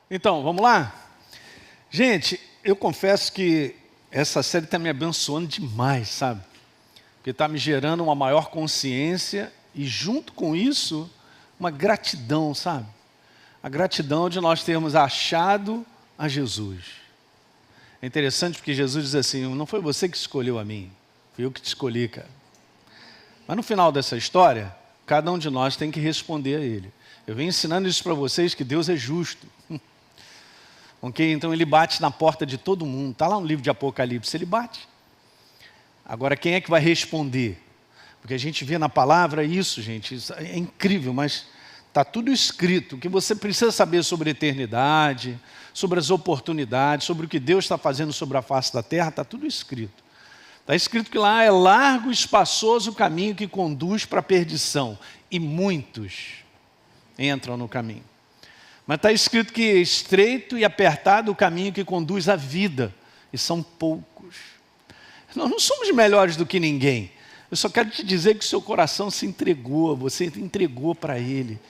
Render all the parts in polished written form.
Então, vamos lá? Gente, eu confesso que essa série está me abençoando demais, sabe? Porque está me gerando uma maior consciência e junto com isso, uma gratidão, sabe? A gratidão de nós termos achado a Jesus. É interessante porque Jesus diz assim, não foi você que escolheu a mim, fui eu que te escolhi, cara. Mas no final dessa história, cada um de nós tem que responder a Ele. Eu venho ensinando isso para vocês, que Deus é justo. Ok? Então Ele bate na porta de todo mundo. Está lá no livro de Apocalipse, Ele bate. Agora, quem é que vai responder? Porque a gente vê na palavra isso, gente, isso é incrível, mas está tudo escrito. O que você precisa saber sobre a eternidade, sobre as oportunidades, sobre o que Deus está fazendo sobre a face da terra, está tudo escrito. Está escrito que lá é largo e espaçoso o caminho que conduz para a perdição, e muitos entram no caminho. Mas está escrito que é estreito e apertado o caminho que conduz à vida, e são poucos. Nós não somos melhores do que ninguém. Eu só quero te dizer que o seu coração se entregou, você entregou para Ele.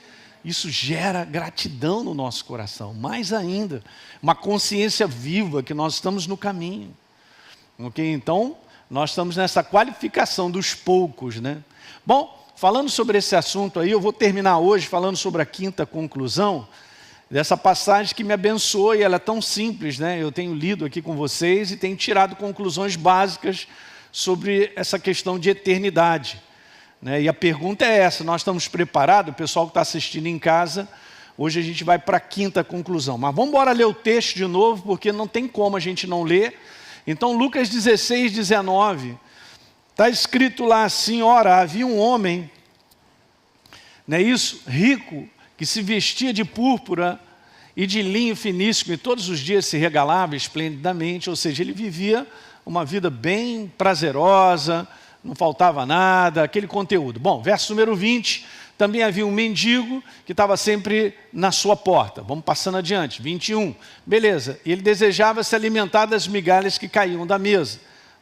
Isso gera gratidão no nosso coração, mais ainda, uma consciência viva que nós estamos no caminho. Ok? Então, nós estamos nessa qualificação dos poucos, né? Bom, falando sobre esse assunto aí, eu vou terminar hoje falando sobre a quinta conclusão dessa passagem que me abençoou, e ela é tão simples, né? Eu tenho lido aqui com vocês e tenho tirado conclusões básicas sobre essa questão de eternidade, né? E a pergunta é essa, nós estamos preparados? O pessoal que está assistindo em casa, hoje a gente vai para a quinta conclusão. Mas vamos embora ler o texto de novo, porque não tem como a gente não ler. Então, Lucas 16, 19, está escrito lá assim, ora, havia um homem, não é isso? Rico, que se vestia de púrpura e de linho finíssimo, e todos os dias se regalava esplendidamente, ou seja, ele vivia uma vida bem prazerosa, não faltava nada, aquele conteúdo. Bom, verso número 20, também havia um mendigo que estava sempre na sua porta. Vamos passando adiante, 21. Beleza, e ele desejava se alimentar das migalhas que caíam da mesa.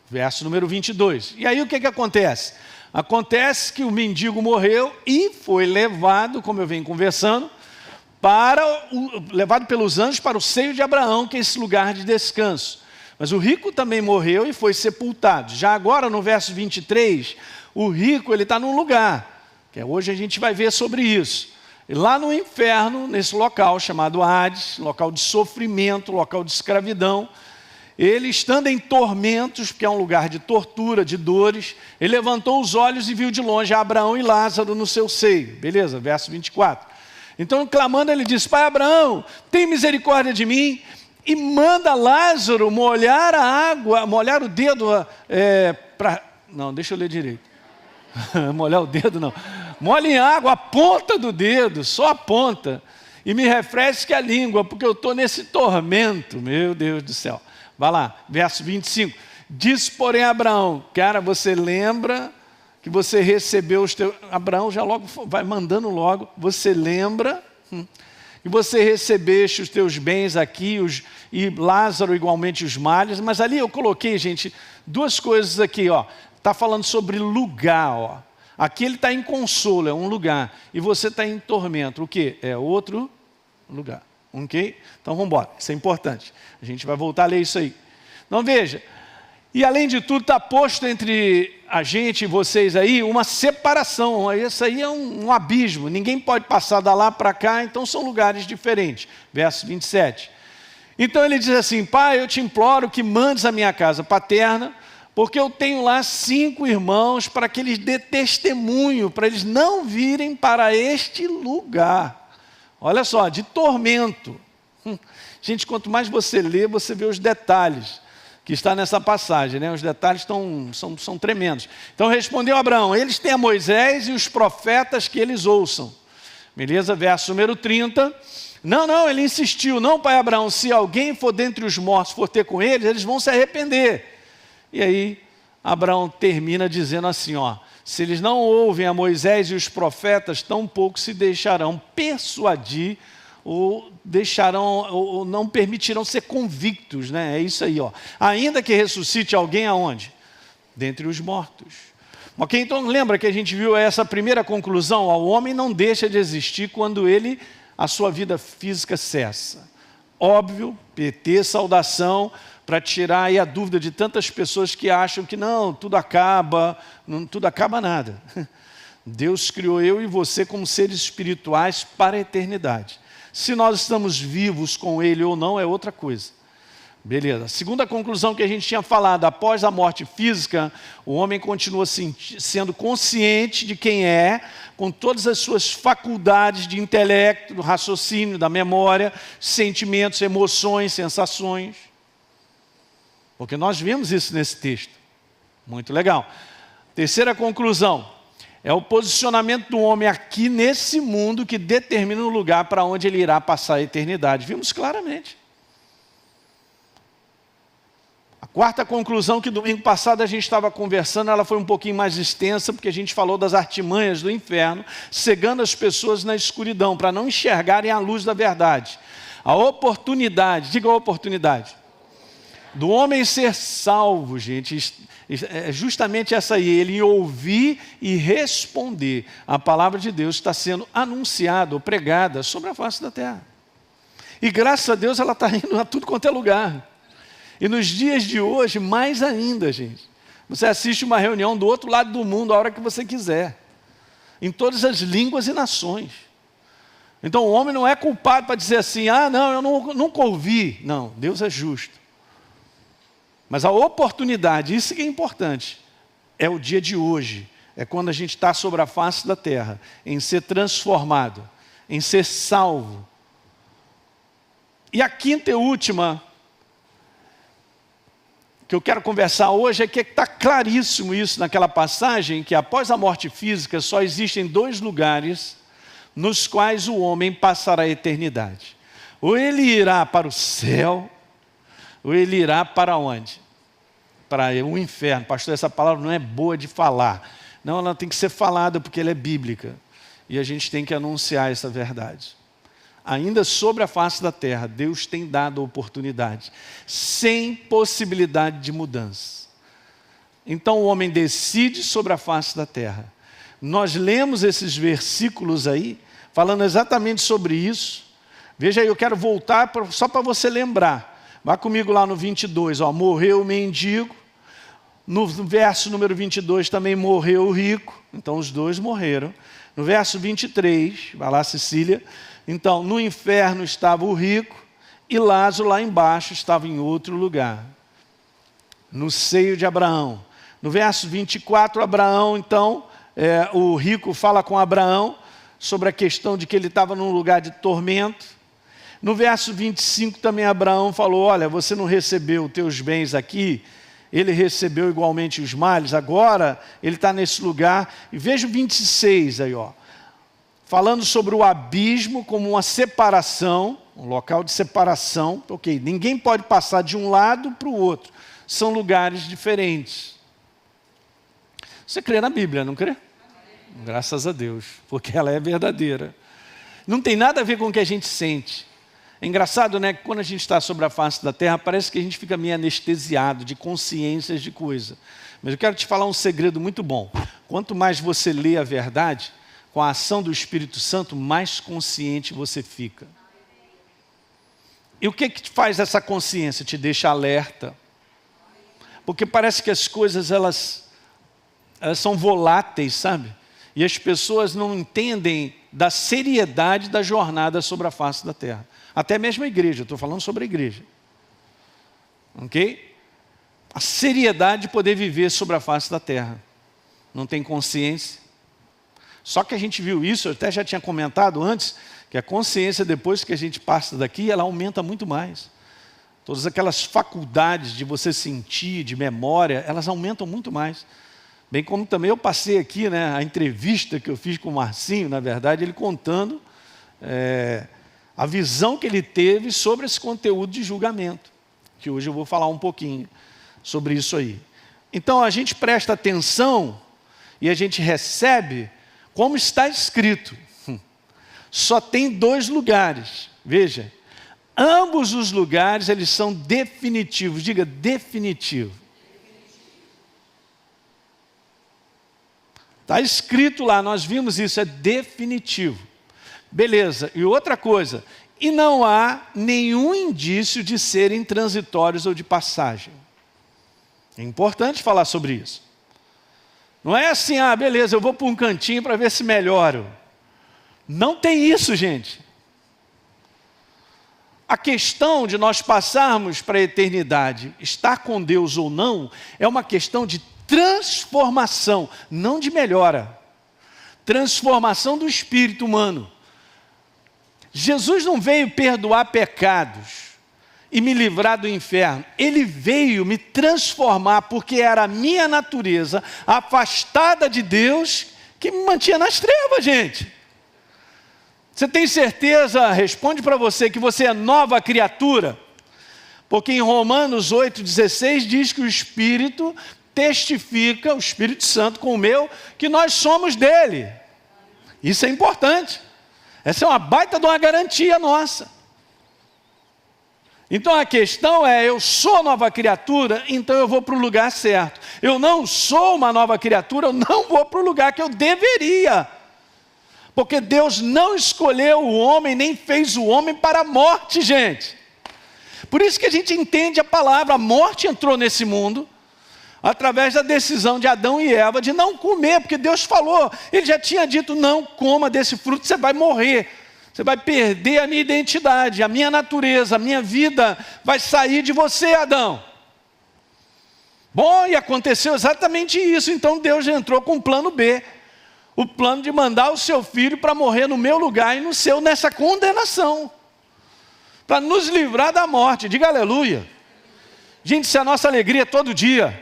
Verso número 22. E aí o que acontece? Acontece que o mendigo morreu e foi levado, como eu venho conversando, levado pelos anjos para o seio de Abraão, que é esse lugar de descanso. Mas o rico também morreu e foi sepultado. Já agora, no verso 23, o rico está num lugar, que hoje a gente vai ver sobre isso. E lá no inferno, nesse local chamado Hades, local de sofrimento, local de escravidão, ele, estando em tormentos, porque é um lugar de tortura, de dores, ele levantou os olhos e viu de longe Abraão e Lázaro no seu seio. Beleza, verso 24. Então, clamando, ele disse, Pai Abraão, tem misericórdia de mim e manda Lázaro molhar a água, molhar o dedo Não, deixa eu ler direito. Molhar o dedo, não. Molha em água a ponta do dedo, só a ponta, e me refresque a língua, porque eu estou nesse tormento, meu Deus do céu. Vai lá, verso 25. Diz, porém, Abraão, cara, você lembra que você recebeu os teus... Abraão já logo vai mandando logo. Você lembra que você recebeste os teus bens aqui, e Lázaro igualmente os males. Mas ali eu coloquei, gente, duas coisas aqui, ó. Está falando sobre lugar, ó. Aqui ele está em consolo, é um lugar. E você está em tormento, o quê? É outro lugar. Ok? Então vamos embora, isso é importante. A gente vai voltar a ler isso aí. Então veja, e além de tudo está posto entre a gente e vocês aí uma separação. Isso aí é um abismo, ninguém pode passar da lá para cá, então são lugares diferentes. Verso 27. Então ele diz assim, Pai, eu te imploro que mandes a minha casa paterna, porque eu tenho lá 5 irmãos, para que eles dê testemunho, para eles não virem para este lugar. Olha só, de tormento. Gente, quanto mais você lê, você vê os detalhes que está nessa passagem, né? Os detalhes são tremendos. Então respondeu Abraão, eles têm a Moisés e os profetas que eles ouçam. Beleza? Verso número 30. Não, ele insistiu, não, pai Abraão, se alguém for dentre os mortos, for ter com eles vão se arrepender. E aí, Abraão termina dizendo assim, ó, se eles não ouvem a Moisés e os profetas, tampouco se deixarão persuadir ou não permitirão ser convictos, né? É isso aí, ó. Ainda que ressuscite alguém aonde? Dentre os mortos. Ok, então lembra que a gente viu essa primeira conclusão, ó, o homem não deixa de existir quando a sua vida física cessa. óbvio, PT, saudação, para tirar aí a dúvida de tantas pessoas que acham que não, tudo acaba, não, tudo acaba nada. Deus criou eu e você como seres espirituais para a eternidade. Se nós estamos vivos com Ele ou não é outra coisa. Beleza. Segunda conclusão que a gente tinha falado, após a morte física, o homem continua sendo consciente de quem é, com todas as suas faculdades de intelecto, do raciocínio, da memória, sentimentos, emoções, sensações. Porque nós vimos isso nesse texto. Muito legal. Terceira conclusão, é o posicionamento do homem aqui nesse mundo que determina o lugar para onde ele irá passar a eternidade. Vimos claramente. A quarta conclusão, que domingo passado a gente estava conversando, ela foi um pouquinho mais extensa, porque a gente falou das artimanhas do inferno, cegando as pessoas na escuridão, para não enxergarem a luz da verdade. A oportunidade, diga a oportunidade, do homem ser salvo, gente, é justamente essa aí, ele ouvir e responder. A palavra de Deus está sendo anunciada ou pregada sobre a face da terra. E graças a Deus ela está indo a tudo quanto é lugar. E nos dias de hoje, mais ainda, gente. Você assiste uma reunião do outro lado do mundo a hora que você quiser. Em todas as línguas e nações. Então o homem não é culpado para dizer assim, não, eu nunca ouvi. Não, Deus é justo. Mas a oportunidade, isso que é importante, é o dia de hoje. É quando a gente está sobre a face da terra, em ser transformado, em ser salvo. E a quinta e última que eu quero conversar hoje é que está claríssimo isso naquela passagem, que após a morte física só existem dois lugares nos quais o homem passará a eternidade. Ou ele irá para o céu, ou ele irá para onde? Para o inferno. Pastor, essa palavra não é boa de falar. Não, ela tem que ser falada porque ela é bíblica. E a gente tem que anunciar essa verdade. Ainda sobre a face da terra, Deus tem dado oportunidade, sem possibilidade de mudança. Então o homem decide sobre a face da terra. Nós lemos esses versículos aí, falando exatamente sobre isso. Veja aí, eu quero voltar só para você lembrar. Vá comigo lá no 22, morreu o mendigo. No verso número 22 também morreu o rico. Então os dois morreram. No verso 23, vai lá Cecília. Então, no inferno estava o rico e Lázaro lá embaixo estava em outro lugar, no seio de Abraão. No verso 24, Abraão, então, o rico fala com Abraão sobre a questão de que ele estava num lugar de tormento. No verso 25 também Abraão falou, olha, você não recebeu os teus bens aqui, ele recebeu igualmente os males, agora ele está nesse lugar. E veja o 26 aí, falando sobre o abismo como uma separação, um local de separação. Ok, ninguém pode passar de um lado para o outro. São lugares diferentes. Você crê na Bíblia, não crê? Graças a Deus, porque ela é verdadeira. Não tem nada a ver com o que a gente sente. É engraçado, né? Que quando a gente está sobre a face da terra, parece que a gente fica meio anestesiado de consciências de coisa. Mas eu quero te falar um segredo muito bom. Quanto mais você lê a verdade, com a ação do Espírito Santo, mais consciente você fica. E o que te faz essa consciência? Te deixa alerta. Porque parece que as coisas, elas são voláteis, sabe? E as pessoas não entendem da seriedade da jornada sobre a face da terra. Até mesmo a igreja, estou falando sobre a igreja. Ok? A seriedade de poder viver sobre a face da terra. Não tem consciência. Só que a gente viu isso, eu até já tinha comentado antes, que a consciência depois que a gente passa daqui, ela aumenta muito mais. Todas aquelas faculdades de você sentir, de memória, elas aumentam muito mais. Bem como também eu passei aqui, né, a entrevista que eu fiz com o Marcinho, na verdade, ele contando a visão que ele teve sobre esse conteúdo de julgamento, que hoje eu vou falar um pouquinho sobre isso aí. Então a gente presta atenção e a gente recebe como está escrito. Só tem dois lugares, veja, ambos os lugares eles são definitivos, diga definitivo. Está escrito lá, nós vimos isso, é definitivo. Beleza, e outra coisa, e não há nenhum indício de serem transitórios ou de passagem. É importante falar sobre isso. Não é assim, beleza, eu vou para um cantinho para ver se melhoro. Não tem isso, gente. A questão de nós passarmos para a eternidade, estar com Deus ou não, é uma questão de transformação, não de melhora. Transformação do espírito humano. Jesus não veio perdoar pecados e me livrar do inferno. Ele veio me transformar, porque era a minha natureza afastada de Deus que me mantinha nas trevas, gente. Você tem certeza, responde para você, que você é nova criatura? Porque em Romanos 8,16 diz que o Espírito testifica, o Espírito Santo com o meu, que nós somos dele. Isso é importante. Essa é uma baita de uma garantia nossa. Então a questão é, eu sou nova criatura, então eu vou para o lugar certo. Eu não sou uma nova criatura, eu não vou para o lugar que eu deveria. Porque Deus não escolheu o homem, nem fez o homem para a morte, gente. Por isso que a gente entende a palavra, a morte entrou nesse mundo, através da decisão de Adão e Eva de não comer, porque Deus falou, Ele já tinha dito, não coma desse fruto, você vai morrer. Você vai perder a minha identidade, a minha natureza, a minha vida vai sair de você, Adão. Bom, e aconteceu exatamente isso, então Deus entrou com o plano B. O plano de mandar o seu filho para morrer no meu lugar e no seu, nessa condenação. Para nos livrar da morte, diga aleluia. Gente, isso é a nossa alegria todo dia.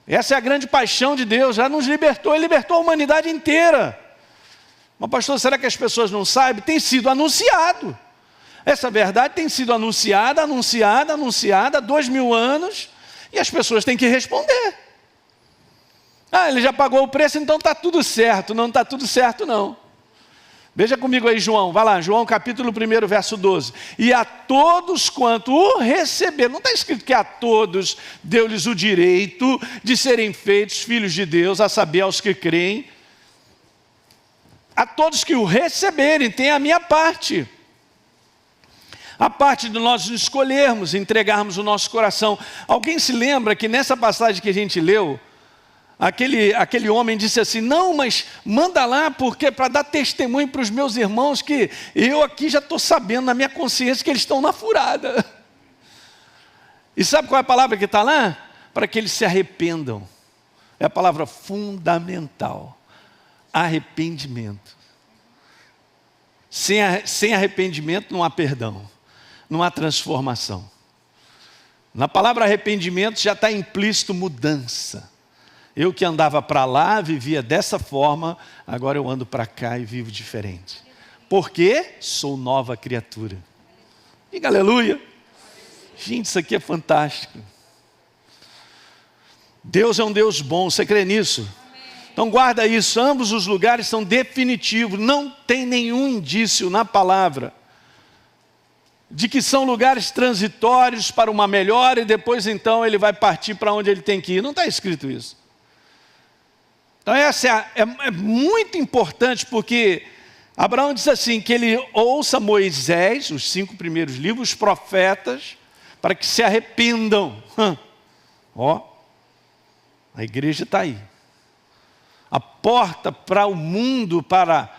Essa é a grande paixão de Deus, já nos libertou, Ele libertou a humanidade inteira. Mas pastor, será que as pessoas não sabem? Tem sido anunciado. Essa verdade tem sido anunciada há 2000 anos, e as pessoas têm que responder. Ele já pagou o preço, então está tudo certo. Não está tudo certo, não. Veja comigo aí, João. Vai lá, João capítulo 1, verso 12. E a todos quanto o receberam. Não está escrito que a todos deu-lhes o direito de serem feitos filhos de Deus, a saber, aos que creem. A todos que o receberem, tem a minha parte. A parte de nós escolhermos, entregarmos o nosso coração. Alguém se lembra que nessa passagem que a gente leu, aquele homem disse assim, não, mas manda lá, porque para dar testemunho para os meus irmãos, que eu aqui já estou sabendo na minha consciência que eles estão na furada. E sabe qual é a palavra que está lá? Para que eles se arrependam. É a palavra fundamental. Arrependimento. Sem arrependimento não há perdão, não há transformação. Na palavra arrependimento já está implícito mudança. Eu que andava para lá, vivia dessa forma, agora eu ando para cá e vivo diferente. Por quê? Sou nova criatura. Diga aleluia. Gente, isso aqui é fantástico. Deus é um Deus bom, você crê nisso? Então guarda isso, ambos os lugares são definitivos, não tem nenhum indício na palavra de que são lugares transitórios para uma melhora e depois então ele vai partir para onde ele tem que ir. Não está escrito isso. Então essa é muito importante, porque Abraão diz assim, que ele ouça Moisés, os 5 primeiros livros, os profetas, para que se arrependam. A igreja está aí. A porta para o mundo, para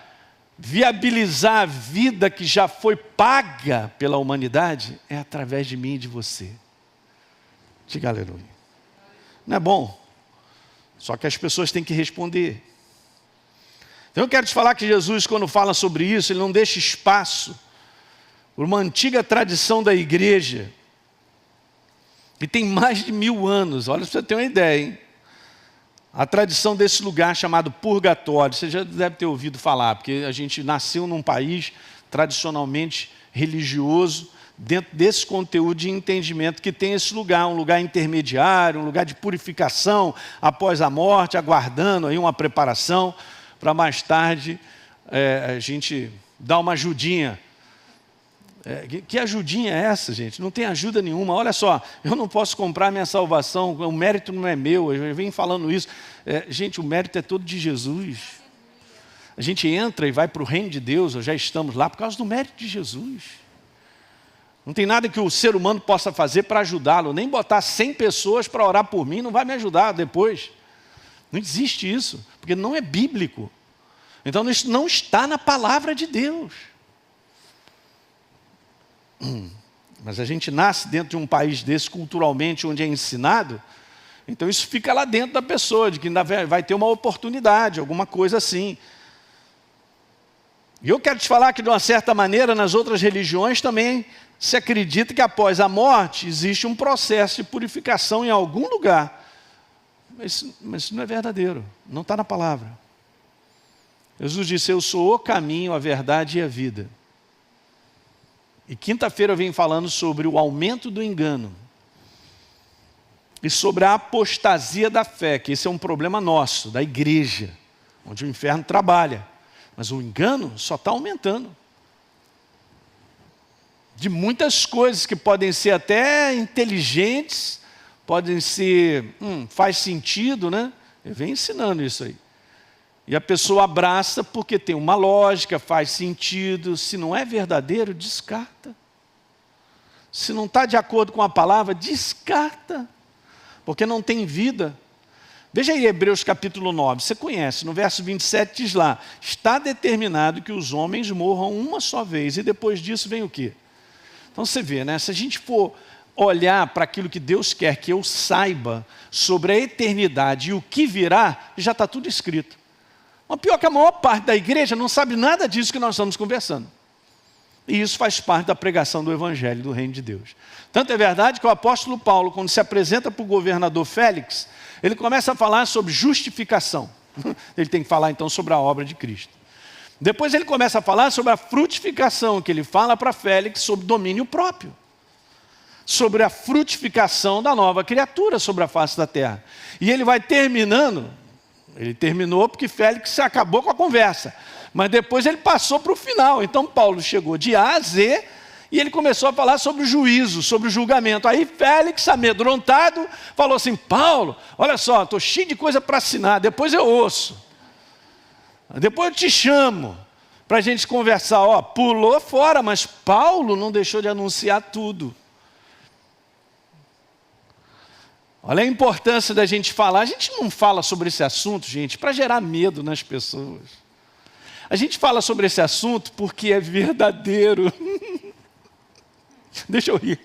viabilizar a vida que já foi paga pela humanidade, é através de mim e de você. Diga aleluia. Não é bom? Só que as pessoas têm que responder. Então eu quero te falar que Jesus, quando fala sobre isso, ele não deixa espaço por uma antiga tradição da igreja, que tem mais de 1000 anos. Olha, para você ter uma ideia, hein? A tradição desse lugar chamado purgatório, você já deve ter ouvido falar, porque a gente nasceu num país tradicionalmente religioso, dentro desse conteúdo de entendimento que tem esse lugar, um lugar intermediário, um lugar de purificação após a morte, aguardando aí uma preparação para mais tarde a gente dar uma ajudinha. Que ajudinha é essa, gente? Não tem ajuda nenhuma. Olha só, eu não posso comprar minha salvação, o mérito não é meu, eu venho falando isso. Gente, o mérito é todo de Jesus. A gente entra e vai para o reino de Deus, ou já estamos lá, por causa do mérito de Jesus. Não tem nada que o ser humano possa fazer para ajudá-lo. Nem botar 100 pessoas para orar por mim não vai me ajudar depois. Não existe isso, porque não é bíblico. Então isso não está na palavra de Deus. Mas a gente nasce dentro de um país desse, culturalmente, onde é ensinado, então isso fica lá dentro da pessoa, de que ainda vai ter uma oportunidade, alguma coisa assim. E eu quero te falar que, de uma certa maneira, nas outras religiões também se acredita que após a morte existe um processo de purificação em algum lugar. Mas isso não é verdadeiro, não está na palavra. Jesus disse: eu sou o caminho, a verdade e a vida. E quinta-feira eu venho falando sobre o aumento do engano e sobre a apostasia da fé, que esse é um problema nosso, da igreja, onde o inferno trabalha. Mas o engano só está aumentando. De muitas coisas que podem ser até inteligentes, podem ser, faz sentido, né? Eu venho ensinando isso aí. E a pessoa abraça porque tem uma lógica, faz sentido. Se não é verdadeiro, descarta. Se não está de acordo com a palavra, descarta. Porque não tem vida. Veja aí Hebreus capítulo 9, você conhece, no verso 27 diz lá: está determinado que os homens morram uma só vez, e depois disso vem o quê? Então você vê, né? Se a gente for olhar para aquilo que Deus quer que eu saiba sobre a eternidade e o que virá, já está tudo escrito. Mas pior que a maior parte da igreja não sabe nada disso que nós estamos conversando. E isso faz parte da pregação do Evangelho, do Reino de Deus. Tanto é verdade que o apóstolo Paulo, quando se apresenta para o governador Félix, ele começa a falar sobre justificação. Ele tem que falar então sobre a obra de Cristo. Depois ele começa a falar sobre a frutificação, que ele fala para Félix sobre domínio próprio. Sobre a frutificação da nova criatura sobre a face da terra. E ele vai terminando, ele terminou porque Félix acabou com a conversa. Mas depois ele passou para o final. Então Paulo chegou de A a Z e ele começou a falar sobre o juízo, sobre o julgamento. Aí Félix, amedrontado, falou assim: Paulo, olha só, estou cheio de coisa para assinar, depois eu ouço. Depois eu te chamo para a gente conversar. Ó, pulou fora, mas Paulo não deixou de anunciar tudo. Olha a importância da gente falar. A gente não fala sobre esse assunto, gente, para gerar medo nas pessoas. A gente fala sobre esse assunto porque é verdadeiro. Deixa eu rir.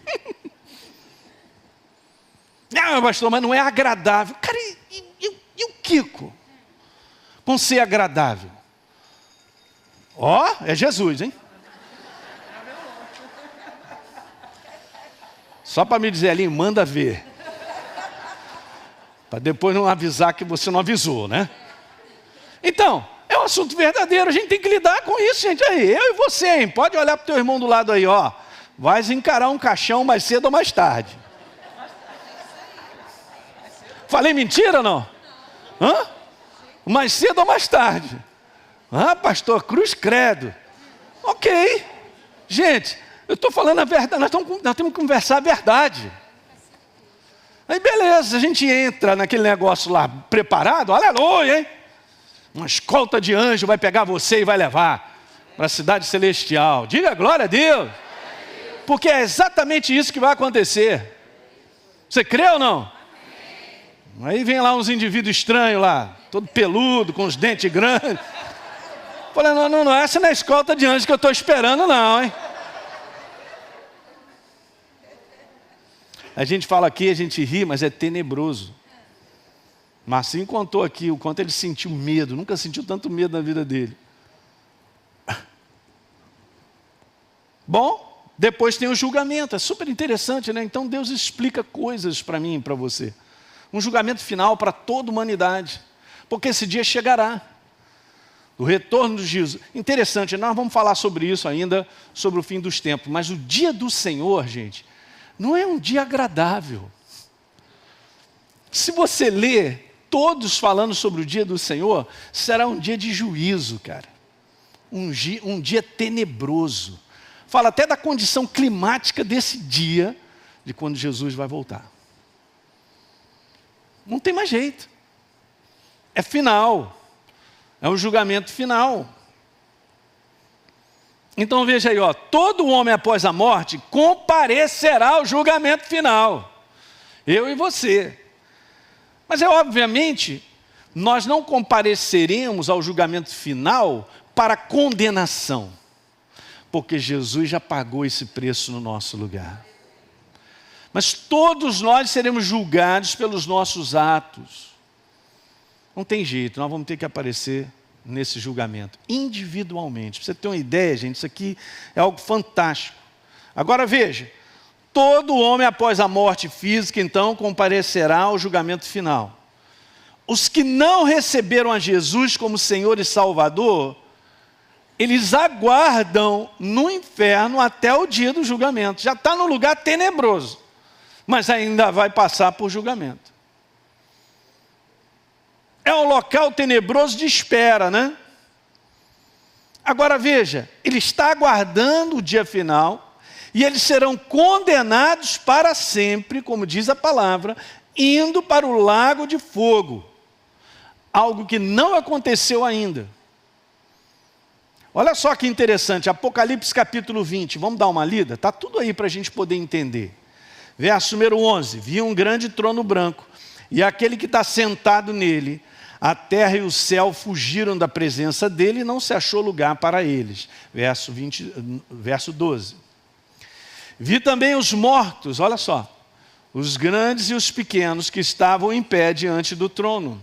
Não, pastor, mas não é agradável. Cara, e o Kiko? Com ser agradável. Ó, é Jesus, hein? Só para me dizer ali, manda ver. Para depois não avisar que você não avisou, né? Então, é um assunto verdadeiro, a gente tem que lidar com isso, gente. Aí, eu e você, hein? Pode olhar para o teu irmão do lado aí, ó. Vai encarar um caixão mais cedo ou mais tarde. Falei mentira ou não? Hã? Mais cedo ou mais tarde? Ah, pastor, cruz credo. Ok. Gente, eu estou falando a verdade, nós temos que conversar a verdade. Aí beleza, a gente entra naquele negócio lá preparado, aleluia, hein? Uma escolta de anjo vai pegar você e vai levar para a cidade celestial. Diga glória a Deus. Porque é exatamente isso que vai acontecer. Você crê ou não? Aí vem lá uns indivíduos estranhos lá, todo peludo, com os dentes grandes. Falei, não, essa não é a escolta de anjo que eu estou esperando não, hein? A gente fala aqui, a gente ri, mas é tenebroso. Marcinho contou aqui o quanto ele sentiu medo, nunca sentiu tanto medo na vida dele. Bom, depois tem o julgamento, é super interessante, né? Então Deus explica coisas para mim e para você. Um julgamento final para toda a humanidade, porque esse dia chegará. O retorno de Jesus. Interessante, nós vamos falar sobre isso ainda, sobre o fim dos tempos, mas o dia do Senhor, gente, não é um dia agradável. Se você ler todos falando sobre o dia do Senhor, será um dia de juízo, cara. Um dia tenebroso. Fala até da condição climática desse dia, de quando Jesus vai voltar. Não tem mais jeito. É final. É um julgamento final. Então veja aí, ó, todo homem após a morte comparecerá ao julgamento final. Eu e você. Mas obviamente, nós não compareceremos ao julgamento final para condenação, porque Jesus já pagou esse preço no nosso lugar. Mas todos nós seremos julgados pelos nossos atos. Não tem jeito, nós vamos ter que aparecer nesse julgamento, individualmente. Para você ter uma ideia, gente, isso aqui é algo fantástico. Agora veja, todo homem após a morte física, então, comparecerá ao julgamento final. Os que não receberam a Jesus como Senhor e Salvador, eles aguardam no inferno até o dia do julgamento. Já está no lugar tenebroso, mas ainda vai passar por julgamento. É um local tenebroso de espera, né? Agora veja, ele está aguardando o dia final, e eles serão condenados para sempre, como diz a palavra, indo para o lago de fogo. Algo que não aconteceu ainda. Olha só que interessante, Apocalipse capítulo 20, vamos dar uma lida? Está tudo aí para a gente poder entender. Verso número 11, vi um grande trono branco, e aquele que está sentado nele, a terra e o céu fugiram da presença dele e não se achou lugar para eles. Verso 12. Vi também os mortos, olha só, os grandes e os pequenos que estavam em pé diante do trono.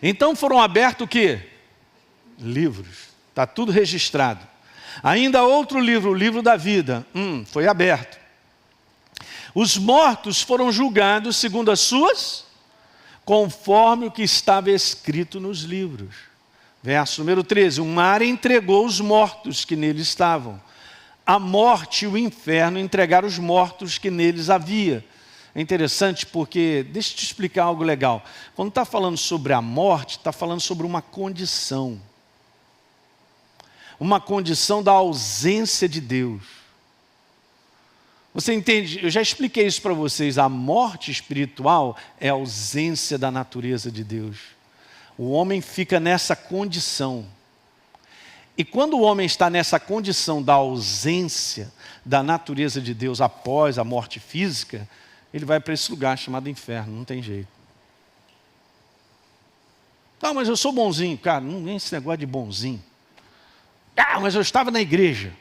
Então foram abertos o quê? Livros. Está tudo registrado. Ainda outro livro, o livro da vida, foi aberto. Os mortos foram julgados segundo as suas, conforme o que estava escrito nos livros. Verso número 13, o mar entregou os mortos que nele estavam. A morte e o inferno entregaram os mortos que neles havia. É interessante porque, deixa eu te explicar algo legal. Quando está falando sobre a morte, está falando sobre uma condição. Uma condição da ausência de Deus. Você entende? Eu já expliquei isso para vocês. A morte espiritual é a ausência da natureza de Deus. O homem fica nessa condição. E quando o homem está nessa condição da ausência da natureza de Deus após a morte física, ele vai para esse lugar chamado inferno, não tem jeito. Não, mas eu sou bonzinho. Cara, não é esse negócio de bonzinho. Ah, mas eu estava na igreja.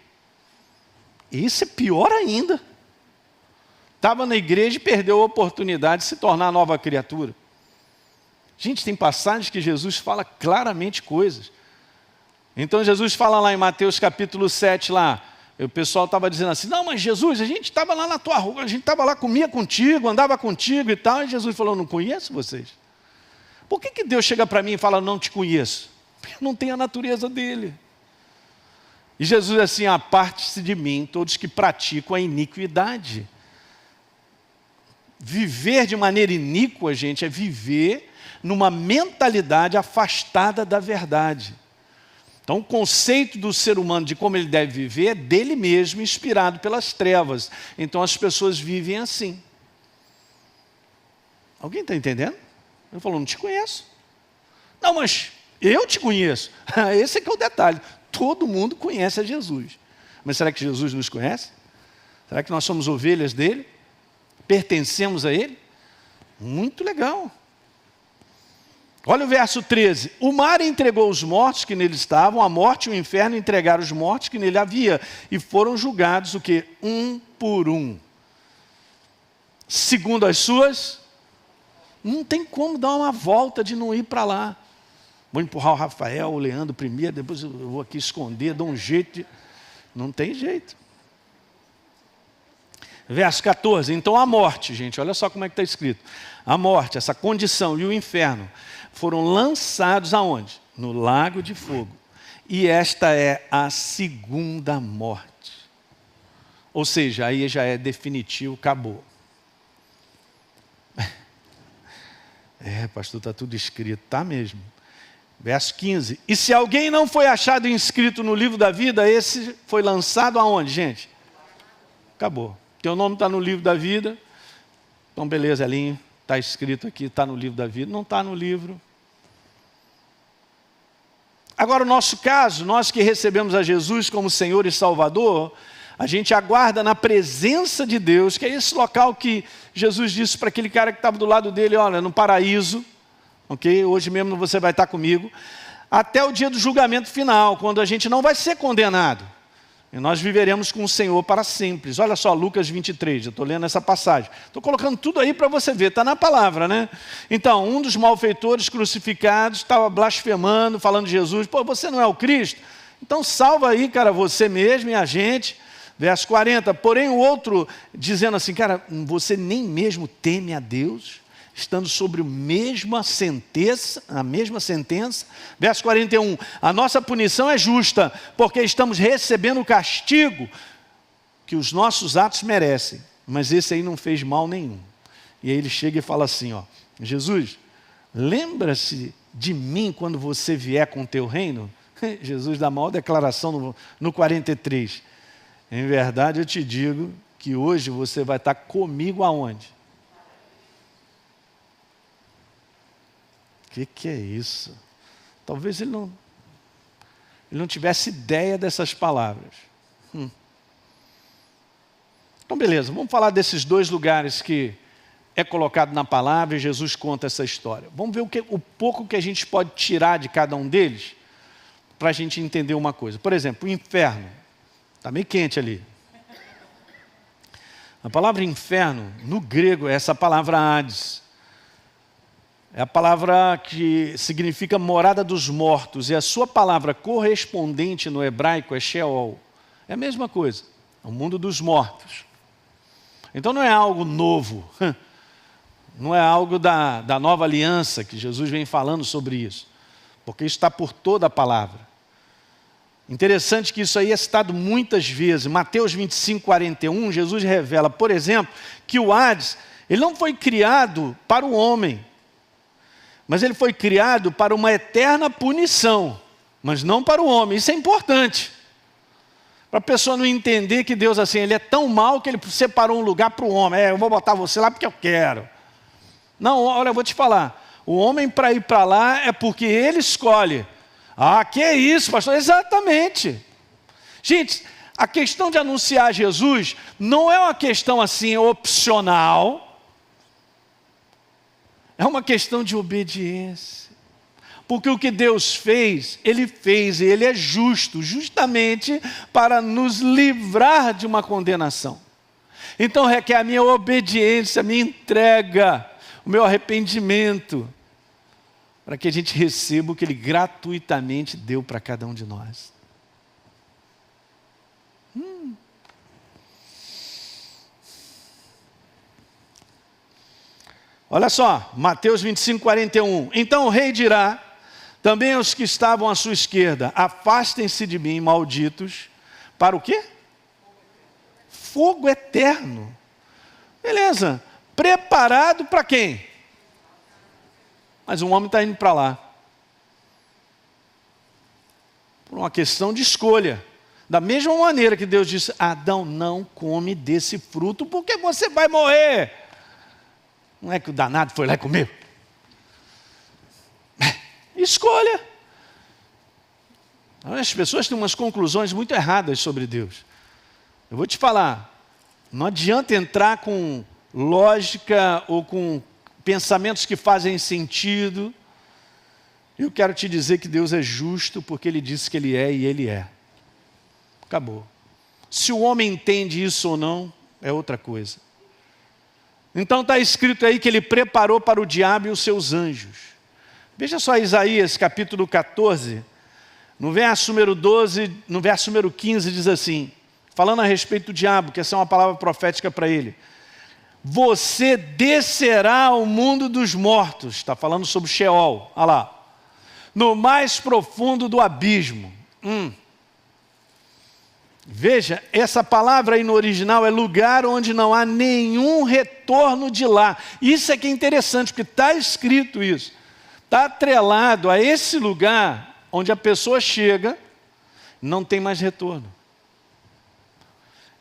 Isso é pior ainda. Estava na igreja e perdeu a oportunidade de se tornar nova criatura. Gente, tem passagens que Jesus fala claramente coisas. Então Jesus fala lá em Mateus capítulo 7, lá, o pessoal estava dizendo assim, não, mas Jesus, a gente estava lá na tua rua, a gente estava lá, comia contigo, andava contigo e tal, e Jesus falou, não conheço vocês. Por que Deus chega para mim e fala, não te conheço? Porque não tem a natureza dele. E Jesus assim, aparte-se de mim, todos que praticam a iniquidade. Viver de maneira iníqua, gente, é viver numa mentalidade afastada da verdade. Então, o conceito do ser humano de como ele deve viver é dele mesmo, inspirado pelas trevas. Então, as pessoas vivem assim. Alguém está entendendo? Ele falou, não te conheço. Não, mas eu te conheço. Esse é que é o detalhe. Todo mundo conhece a Jesus. Mas será que Jesus nos conhece? Será que nós somos ovelhas dele? Pertencemos a ele? Muito legal. Olha o verso 13. O mar entregou os mortos que nele estavam, a morte e o inferno entregaram os mortos que nele havia, e foram julgados o quê? Um por um. Segundo as suas, não tem como dar uma volta de não ir para lá. Vou empurrar o Rafael, o Leandro primeiro, depois eu vou aqui esconder, dou um jeito de... Não tem jeito. Verso 14, então a morte, gente, olha só como é que está escrito. A morte, essa condição e o inferno foram lançados aonde? No lago de fogo. E esta é a segunda morte. Ou seja, aí já é definitivo, acabou. Pastor, está tudo escrito, tá mesmo. Verso 15, e se alguém não foi achado inscrito no livro da vida, esse foi lançado aonde, gente? Acabou. Teu nome está no livro da vida, então beleza, Elinho, está escrito aqui, está no livro da vida. Não está no livro. Agora, o nosso caso, nós que recebemos a Jesus como Senhor e Salvador, a gente aguarda na presença de Deus, que é esse local que Jesus disse para aquele cara que estava do lado dele, olha, no paraíso, ok? Hoje mesmo você vai estar comigo, até o dia do julgamento final, quando a gente não vai ser condenado. E nós viveremos com o Senhor para sempre. Olha só, Lucas 23, eu estou lendo essa passagem. Estou colocando tudo aí para você ver, está na palavra, né? Então, um dos malfeitores crucificados estava blasfemando, falando de Jesus. Pô, você não é o Cristo? Então salva aí, cara, você mesmo e a gente. Verso 40, porém o outro dizendo assim, cara, você nem mesmo teme a Deus, estando sobre a mesma sentença. Verso 41, a nossa punição é justa, porque estamos recebendo o castigo que os nossos atos merecem, mas esse aí não fez mal nenhum. E aí ele chega e fala assim, ó, Jesus, lembra-se de mim quando você vier com o teu reino? Jesus dá a maior declaração no 43, em verdade eu te digo que hoje você vai estar comigo aonde? O que é isso? Talvez ele não tivesse ideia dessas palavras. Então beleza, vamos falar desses dois lugares que é colocado na palavra e Jesus conta essa história. Vamos ver o pouco que a gente pode tirar de cada um deles, para a gente entender uma coisa. Por exemplo, o inferno. Está meio quente ali. A palavra inferno, no grego, é essa palavra Hades. É a palavra que significa morada dos mortos. E a sua palavra correspondente no hebraico é Sheol. É a mesma coisa. É o mundo dos mortos. Então não é algo novo. Não é algo da nova aliança, que Jesus vem falando sobre isso. Porque isso está por toda a palavra. Interessante que isso aí é citado muitas vezes. Mateus 25, 41, Jesus revela, por exemplo, que o Hades, ele não foi criado para o homem, mas ele foi criado para uma eterna punição, mas não para o homem. Isso é importante. Para a pessoa não entender que Deus assim, ele é tão mau que ele separou um lugar para o homem. Eu vou botar você lá porque eu quero. Não, olha, eu vou te falar. O homem para ir para lá é porque ele escolhe. Ah, que é isso, pastor? Exatamente. Gente, a questão de anunciar Jesus não é uma questão assim opcional. É uma questão de obediência. Porque o que Deus fez, Ele fez e Ele é justo, justamente para nos livrar de uma condenação. Então requer a minha obediência, a minha entrega, o meu arrependimento, para que a gente receba o que Ele gratuitamente deu para cada um de nós. Olha só, Mateus 25, 41. Então o rei dirá também aos que estavam à sua esquerda, afastem-se de mim, malditos, para o quê? Fogo eterno. Beleza, preparado para quem? Mas um homem está indo para lá. Por uma questão de escolha. Da mesma maneira que Deus disse, Adão, não come desse fruto, porque você vai morrer. Não é que o danado foi lá e comeu? Escolha. As pessoas têm umas conclusões muito erradas sobre Deus. Eu vou te falar, não adianta entrar com lógica ou com pensamentos que fazem sentido. Eu quero te dizer que Deus é justo porque Ele disse que Ele é e Ele é. Acabou. Se o homem entende isso ou não, é outra coisa. Então está escrito aí que Ele preparou para o diabo e os seus anjos. Veja só Isaías capítulo 14, no verso número 12, no verso número 15 diz assim, falando a respeito do diabo, que essa é uma palavra profética para ele. Você descerá ao mundo dos mortos, está falando sobre Sheol, olha lá, no mais profundo do abismo. Veja, essa palavra aí no original é lugar onde não há nenhum retorno de lá. Isso é que é interessante, porque está escrito isso. Está atrelado a esse lugar onde a pessoa chega, não tem mais retorno.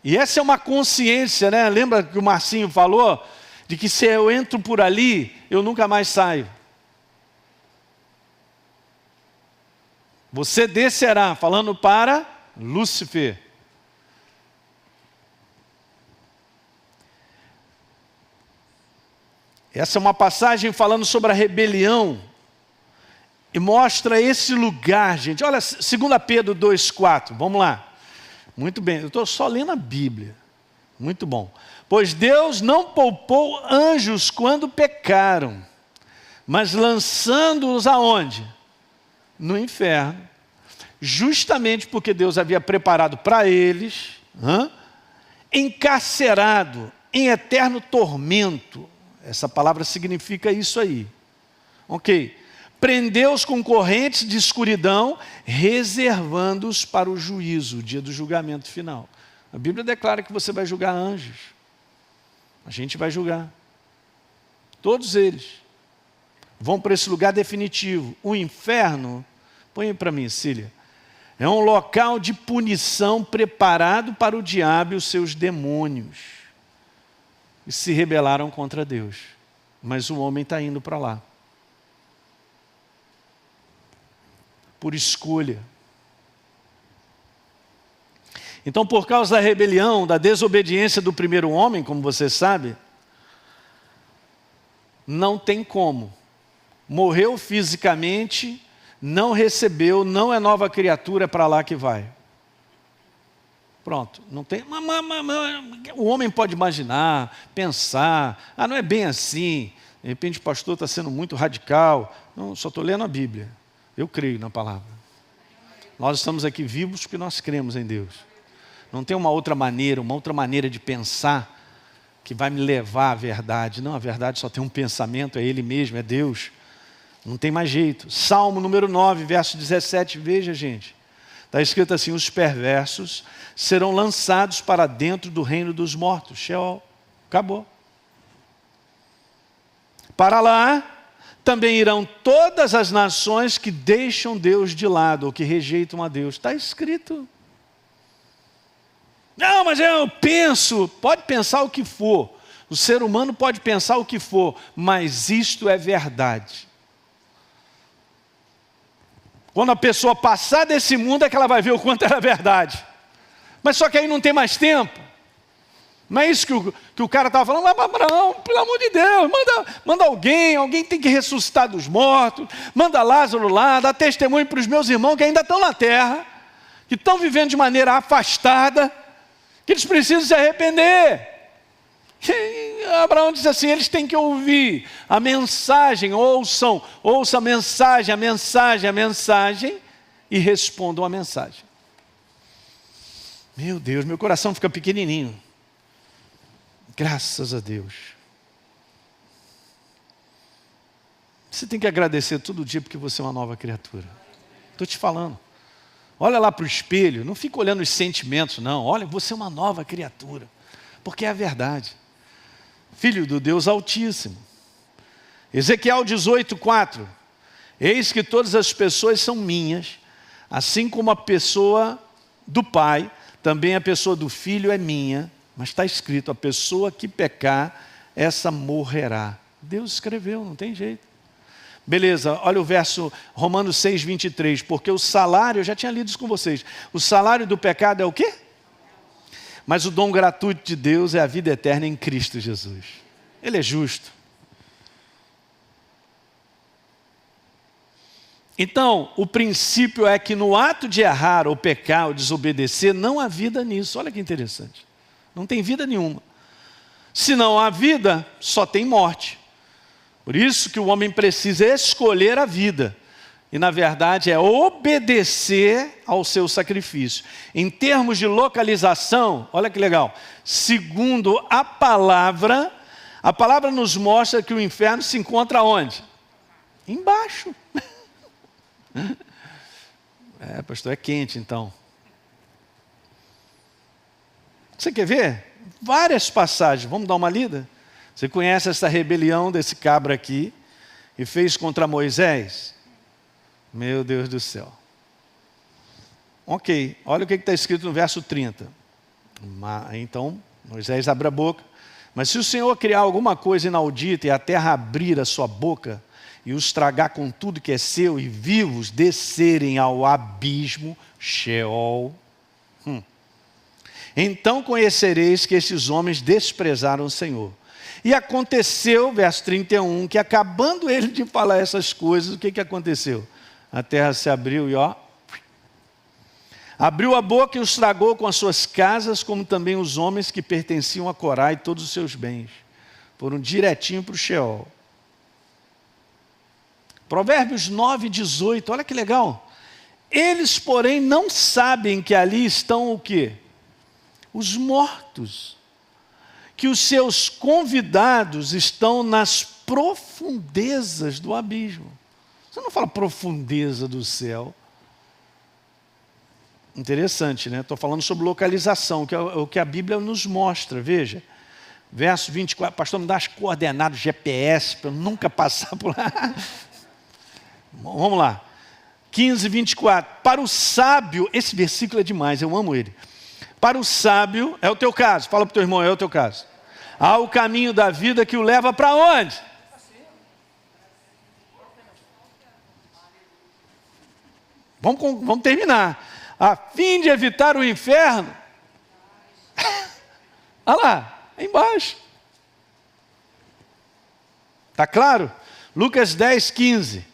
E essa é uma consciência, né? Lembra que o Marcinho falou? De que se eu entro por ali, eu nunca mais saio. Você descerá, falando para Lúcifer. Essa é uma passagem falando sobre a rebelião e mostra esse lugar, gente. Olha, 2 Pedro 2,4, vamos lá. Muito bem, eu estou só lendo a Bíblia. Muito bom. Pois Deus não poupou anjos quando pecaram, mas lançando-os aonde? No inferno. Justamente porque Deus havia preparado para eles, encarcerado em eterno tormento. Essa palavra significa isso aí. Ok. Prendeu-os com correntes de escuridão, reservando-os para o juízo, o dia do julgamento final. A Bíblia declara que você vai julgar anjos. A gente vai julgar. Todos eles vão para esse lugar definitivo. O inferno, põe aí para mim, Cília, é um local de punição preparado para o diabo e os seus demônios. E se rebelaram contra Deus. Mas o homem está indo para lá. Por escolha. Então, por causa da rebelião, da desobediência do primeiro homem, como você sabe, não tem como. Morreu fisicamente, não recebeu, não é nova criatura, é para lá que vai. Pronto, não tem. O homem pode imaginar, pensar, não é bem assim. De repente o pastor está sendo muito radical. Não, só estou lendo a Bíblia. Eu creio na palavra. Nós estamos aqui vivos porque nós cremos em Deus. Não tem uma outra maneira de pensar que vai me levar à verdade. Não, a verdade só tem um pensamento, é Ele mesmo, é Deus. Não tem mais jeito. Salmo número 9, verso 17, veja, gente. Está escrito assim: os perversos serão lançados para dentro do reino dos mortos. Sheol. Acabou. Para lá também irão todas as nações que deixam Deus de lado, ou que rejeitam a Deus. Está escrito. Não, mas eu penso. Pode pensar o que for. O ser humano pode pensar o que for, mas isto é verdade. Quando a pessoa passar desse mundo é que ela vai ver o quanto era verdade. Mas só que aí não tem mais tempo. Não é isso que o cara estava falando. Mas Abraão, pelo amor de Deus, manda alguém tem que ressuscitar dos mortos. Manda Lázaro lá, dá testemunho para os meus irmãos que ainda estão na terra, que estão vivendo de maneira afastada, que eles precisam se arrepender. E Abraão diz assim: eles têm que ouvir a mensagem, ouçam a mensagem e respondam a mensagem. Meu Deus, meu coração fica pequenininho. Graças a Deus. Você tem que agradecer todo dia porque você é uma nova criatura. Estou te falando. Olha lá para o espelho, não fica olhando os sentimentos, não. Olha, você é uma nova criatura, porque é a verdade. Filho do Deus Altíssimo. Ezequiel 18:4. Eis que todas as pessoas são minhas, assim como a pessoa do Pai, também a pessoa do Filho é minha. Mas está escrito: a pessoa que pecar, essa morrerá. Deus escreveu, não tem jeito. Beleza, olha o verso Romanos 6:23. Porque o salário, eu já tinha lido isso com vocês. O salário do pecado é o quê? Mas o dom gratuito de Deus é a vida eterna em Cristo Jesus. Ele é justo. Então, o princípio é que no ato de errar, ou pecar, ou desobedecer, não há vida nisso. Olha que interessante. Não tem vida nenhuma. Se não há vida, só tem morte. Por isso que o homem precisa escolher a vida. E na verdade é obedecer ao seu sacrifício. Em termos de localização, olha que legal. Segundo a palavra nos mostra que o inferno se encontra onde? Embaixo. Pastor, é quente então. Você quer ver? Várias passagens, vamos dar uma lida? Você conhece essa rebelião desse cabra aqui, e fez contra Moisés? Meu Deus do céu. Ok, olha o que está escrito no verso 30. Então, Moisés abre a boca. Mas se o Senhor criar alguma coisa inaudita e a terra abrir a sua boca e os tragar com tudo que é seu, e vivos descerem ao abismo, Sheol. Então conhecereis que esses homens desprezaram o Senhor. E aconteceu, verso 31, que acabando ele de falar essas coisas, o que aconteceu? A terra se abriu e abriu a boca e os tragou com as suas casas, como também os homens que pertenciam a Corá e todos os seus bens. Foram direitinho para o Sheol. Provérbios 9, 18, olha que legal. Eles, porém, não sabem que ali estão o quê? Os mortos. Que os seus convidados estão nas profundezas do abismo. Você não fala profundeza do céu. Interessante, né? Estou falando sobre localização, que é o que a Bíblia nos mostra. Veja, verso 24. Pastor, me dá as coordenadas GPS para eu nunca passar por lá. Vamos lá. 15, 24. Para o sábio, esse versículo é demais, eu amo ele. Para o sábio, é o teu caso. Fala para o teu irmão, é o teu caso. Há o caminho da vida que o leva para onde? Vamos terminar. A fim de evitar o inferno. Olha lá, é embaixo. Está claro? Lucas 10, 15.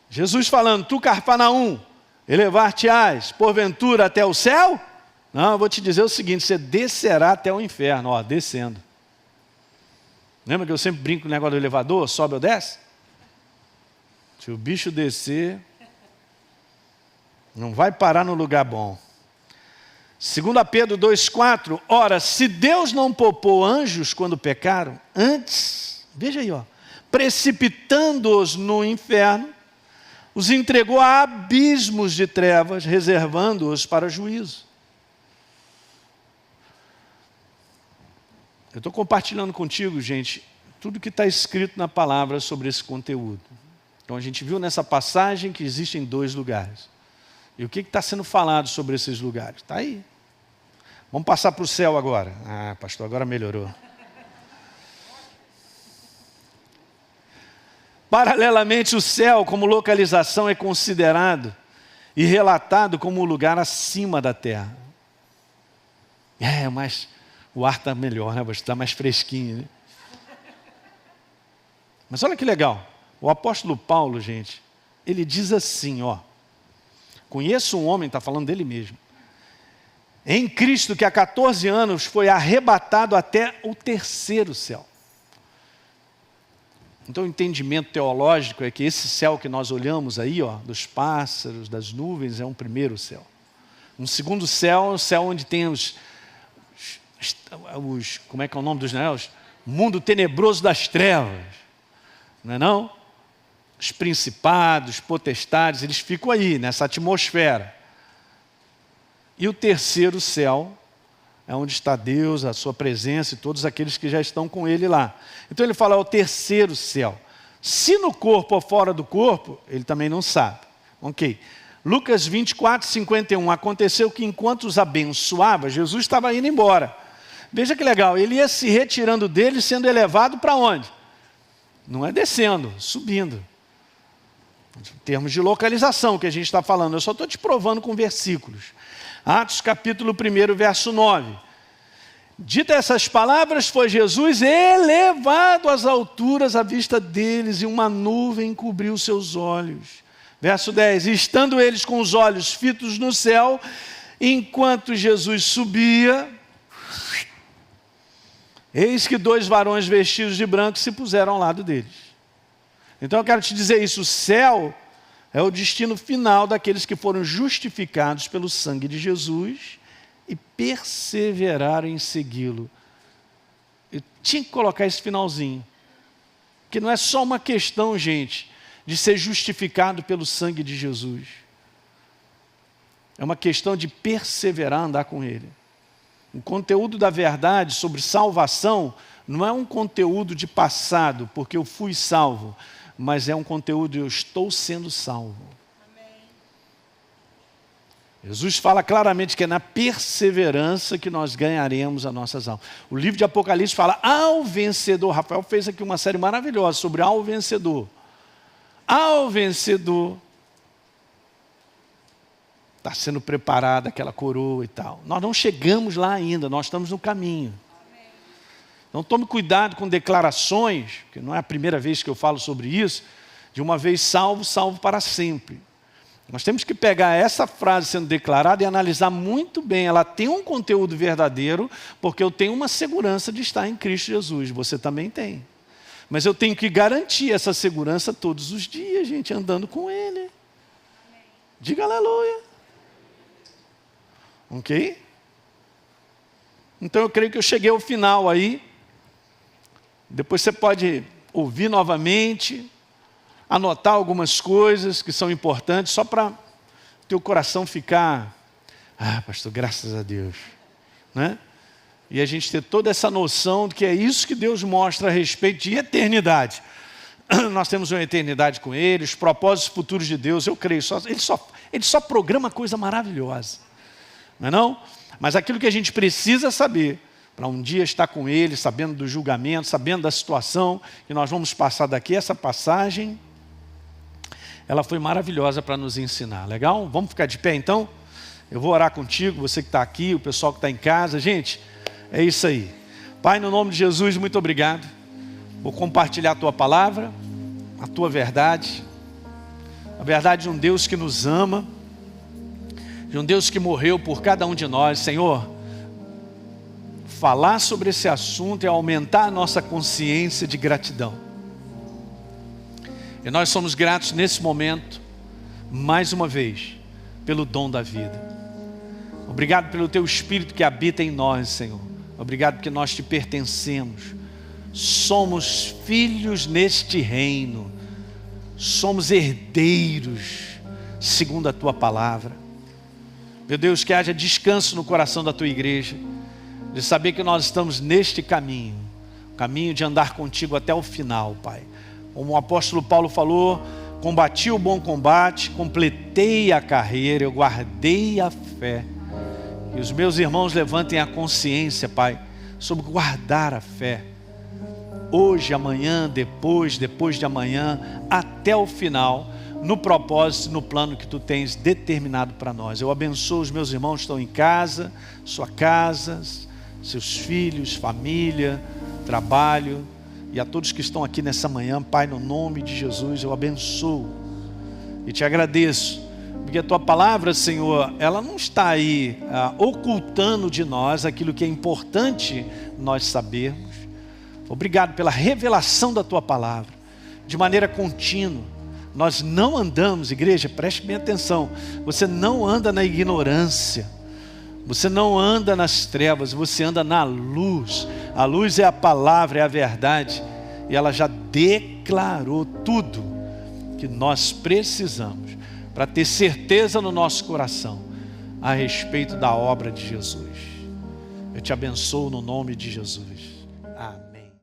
Jesus falando, tu Cafarnaum, elevar-te-ás, porventura até o céu? Não, eu vou te dizer o seguinte, você descerá até o inferno, descendo. Lembra que eu sempre brinco com o negócio do elevador, sobe ou desce? Se o bicho descer, não vai parar no lugar bom. 2 Pedro 2,4, ora, se Deus não poupou anjos quando pecaram, antes, veja aí, precipitando-os no inferno, os entregou a abismos de trevas, reservando-os para juízo. Eu estou compartilhando contigo, gente, tudo que está escrito na palavra sobre esse conteúdo. Então a gente viu nessa passagem que existem 2 lugares. E o que está sendo falado sobre esses lugares? Está aí. Vamos passar para o céu agora. Ah, pastor, agora melhorou. Paralelamente, o céu, como localização, é considerado e relatado como um lugar acima da terra. Mas o ar está melhor, né? Está mais fresquinho, né? Mas olha que legal. O apóstolo Paulo, gente, ele diz assim, conheço um homem, está falando dele mesmo, em Cristo que há 14 anos foi arrebatado até o 3º céu. Então o entendimento teológico é que esse céu que nós olhamos aí, dos pássaros, das nuvens, é um primeiro céu. Um segundo céu é o céu onde tem os como é que é o nome dos céus? Mundo tenebroso das trevas. Não é não? Os principados, potestades, eles ficam aí, nessa atmosfera. E o 3º céu é onde está Deus, a sua presença e todos aqueles que já estão com Ele lá. Então ele fala, é o 3º céu. Se no corpo ou fora do corpo, ele também não sabe. Ok. Lucas 24, 51. Aconteceu que enquanto os abençoava, Jesus estava indo embora. Veja que legal, ele ia se retirando dele, sendo elevado para onde? Não é descendo, subindo. Em termos de localização que a gente está falando, eu só estou te provando com versículos. Atos capítulo 1, verso 9. Dita essas palavras, foi Jesus elevado às alturas à vista deles, e uma nuvem cobriu seus olhos. Verso 10, e estando eles com os olhos fitos no céu, enquanto Jesus subia, eis que 2 varões vestidos de branco se puseram ao lado deles. Então eu quero te dizer isso, o céu é o destino final daqueles que foram justificados pelo sangue de Jesus e perseveraram em segui-lo. Eu tinha que colocar esse finalzinho, que não é só uma questão, gente, de ser justificado pelo sangue de Jesus. É uma questão de perseverar, andar com Ele. O conteúdo da verdade sobre salvação não é um conteúdo de passado, porque eu fui salvo, mas é um conteúdo de eu estou sendo salvo. Amém. Jesus fala claramente que é na perseverança que nós ganharemos as nossas almas. O livro de Apocalipse fala ao vencedor. Rafael fez aqui uma série maravilhosa sobre ao vencedor. Ao vencedor está sendo preparada aquela coroa e tal. Nós não chegamos lá ainda, nós estamos no caminho. Então tome cuidado com declarações, que não é a primeira vez que eu falo sobre isso, de uma vez salvo, salvo para sempre. Nós temos que pegar essa frase sendo declarada e analisar muito bem. Ela tem um conteúdo verdadeiro, porque eu tenho uma segurança de estar em Cristo Jesus. Você também tem. Mas eu tenho que garantir essa segurança todos os dias, gente, andando com Ele. Diga aleluia. Ok? Então eu creio que eu cheguei ao final aí. Depois você pode ouvir novamente, anotar algumas coisas que são importantes, só para teu coração ficar, pastor, graças a Deus, né? E a gente ter toda essa noção de que é isso que Deus mostra a respeito de eternidade. Nós temos uma eternidade com Ele, os propósitos futuros de Deus, eu creio, Ele só programa coisa maravilhosa, não é não? Mas aquilo que a gente precisa saber, para um dia estar com Ele, sabendo do julgamento, sabendo da situação que nós vamos passar daqui, essa passagem, ela foi maravilhosa para nos ensinar, legal? Vamos ficar de pé então? Eu vou orar contigo, você que está aqui, o pessoal que está em casa. Gente, é isso aí. Pai, no nome de Jesus, muito obrigado. Vou compartilhar a Tua palavra, a Tua verdade. A verdade de um Deus que nos ama, de um Deus que morreu por cada um de nós. Senhor, falar sobre esse assunto é aumentar a nossa consciência de gratidão. E nós somos gratos nesse momento, mais uma vez, pelo dom da vida. Obrigado pelo Teu Espírito que habita em nós, Senhor. Obrigado porque nós Te pertencemos. Somos filhos neste reino. Somos herdeiros, segundo a Tua palavra. Meu Deus, que haja descanso no coração da Tua igreja, de saber que nós estamos neste caminho, o caminho de andar contigo até o final, Pai. Como o apóstolo Paulo falou, combati o bom combate, completei a carreira, eu guardei a fé. Que os meus irmãos levantem a consciência, Pai, sobre guardar a fé. Hoje, amanhã, depois de amanhã, até o final, no propósito, no plano que Tu tens determinado para nós. Eu abençoo os meus irmãos que estão em casa, sua casa, seus filhos, família, trabalho. E a todos que estão aqui nessa manhã, Pai, no nome de Jesus, eu abençoo e Te agradeço, porque a Tua palavra, Senhor, ela não está aí ocultando de nós aquilo que é importante nós sabermos. Obrigado pela revelação da Tua palavra, de maneira contínua. Nós não andamos, igreja, preste bem atenção, você não anda na ignorância. Você não anda nas trevas, você anda na luz. A luz é a palavra, é a verdade. E ela já declarou tudo que nós precisamos para ter certeza no nosso coração a respeito da obra de Jesus. Eu Te abençoo no nome de Jesus.